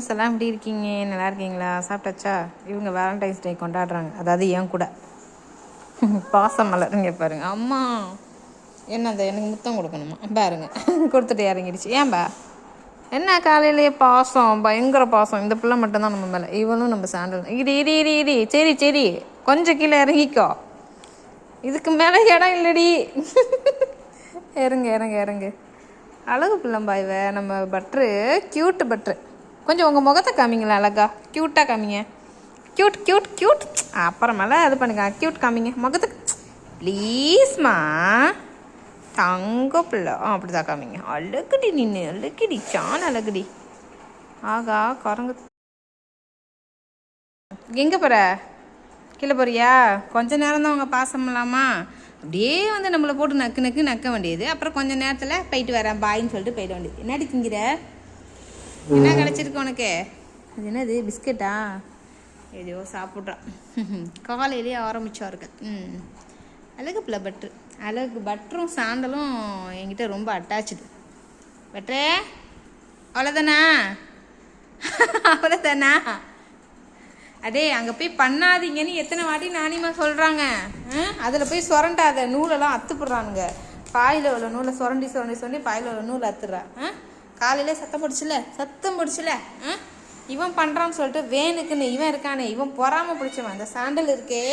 Friends எல்லாம் எப்படி இருக்கீங்க? நல்லா இருக்கீங்களா? சாப்பிட்டாச்சா? இவங்க வேலண்டைன்ஸ் டே கொண்டாடுறாங்க, அதாவது ஏன் கூட பாசம் மலருங்க பாருங்க. அம்மா என்னது எனக்கு முத்தம் கொடுக்கணுமா பாருங்க, கொடுத்துட்டு இறங்கிடுச்சு. ஏன்பா என்ன காலையிலேயே பாசம், பயங்கர பாசம். இந்த பிள்ளை மட்டும்தான் நம்ம மேலே, இவனும் நம்ம சாண்டல். இடி இடி இடி இடி சரி சரி கொஞ்சம் கீழே இறங்கிக்கோ, இதுக்கு மேலே இடம் இல்லடி. இறங்கு இறங்கு இறங்கு. அழகு பிள்ளைம்பா இவ, நம்ம பட்ரு, க்யூட்டு பட்ரு. கொஞ்சம் உங்கள் முகத்தை காமிங்களா, அழகா க்யூட்டாக காமிங்க. Cute cute cute. அப்புறமேல இது பண்ணுங்க, க்யூட் காமிங்க முகத்துக்கு ப்ளீஸ்மா. தங்க பிள்ளை அப்படி தான் காமிங்க. அழகுடி நின்று, அழகுடி சான் அழகுடி. ஆகா குரங்கு எங்கே போகிற? கீழே போறியா? கொஞ்ச நேரம் தான் உங்கள் பாசம் இல்லாமா அப்படியே வந்து நம்மளை போட்டு நக்கு நக்கு நக்க வேண்டியது. அப்புறம் கொஞ்சம் நேரத்தில் போயிட்டு வரேன் பாயின்னு சொல்லிட்டு போயிட வேண்டியது. என்னடி திங்கிற? என்ன கிடச்சிருக்கு உனக்கு? அது என்னது பிஸ்கட்டா? ஏதோ சாப்பிட்றான். காலையிலேயே ஆரம்பிச்சாருங்க. அழகு பிள்ளை பட்ரு. அழகு பட்டரும் சாண்டலும் என்கிட்ட ரொம்ப அட்டாச்சு. பட்ரே அவ்வளோதானா? அவ்வளோதானா? அதே அங்கே போய் பண்ணாதீங்கன்னு எத்தனை வாட்டி நானிமா சொல்கிறாங்க. அதில் போய் சுரண்டாத, நூலெல்லாம் அத்துப்படுறானுங்க. பாயில் உள்ள நூலை சுரண்டி சுரண்டி சுரண்டி பாயில் உள்ள நூலை அத்துடுறா. காலையிலே சத்தம் போடுச்சுல. இவன் பண்ணுறான்னு சொல்லிட்டு வேணுக்குன்னு இவன் இருக்கானே, இவன் பொறாமல் பிடிச்சவன். அந்த சாண்டல் இருக்கே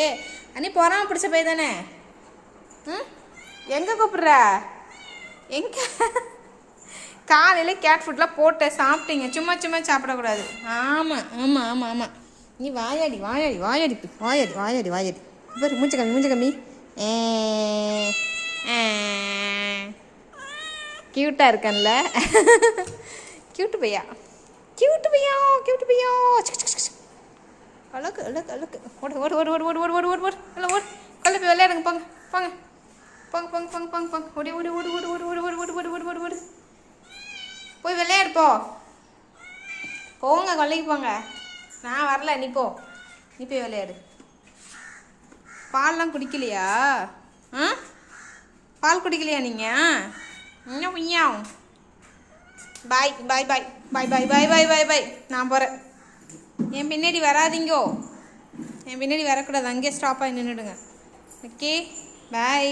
அன்னி பொறாமல் பிடிச்ச போய் தானே. எங்கே கூப்பிட்ற? எங்கே? காலையில் கேட் ஃபுட்லாம் போட்டு சாப்பிட்டீங்க, சும்மா சும்மா சாப்பிடக்கூடாது. ஆமாம் ஆமாம் ஆமாம் ஆமாம். நீ வாயாடி வாயாடி வாயாடி வாயாடி வாயாடி வாயாடி பாரு, மூஞ்ச கம்மி. க்யூட்டாக இருக்கன்ல? க்யூட்டு பையா க்யூட்டு பையா க்யூட்டு பையா. அழகு அழகு அழகு. ஓடு ஓடு ஓடு ஓடு ஓடு ஓடு ஓடு ஓடு ஓடு இல்லை ஓடு. கொல்ல போய் விளையாடுங்க, போங்க போங்க போங்க போங்க போங்க போங்க போங்க. ஓடி ஓடி ஓடு ஓடு ஓடு ஓடு ஓடு ஓடு ஓடு ஓடு ஓடு ஓடு போய் விளையாடு போ. போங்க கொல்லைக்கு போங்க. நான் வரல, நீ போ. நீ போய் விளையாடு. பால்லாம் குடிக்கலையா? பால் குடிக்கலையா நீங்கள்? இன்னும் பாய் பாய் பாய் பாய் பாய் பாய் பாய் பாய் பாய். நான் போகிறேன். என் பின்னாடி வராதிங்கோ, என் பின்னாடி வரக்கூடாது. அங்கேயே ஸ்டாப் ஆகி நின்றுடுங்க. Okay bye.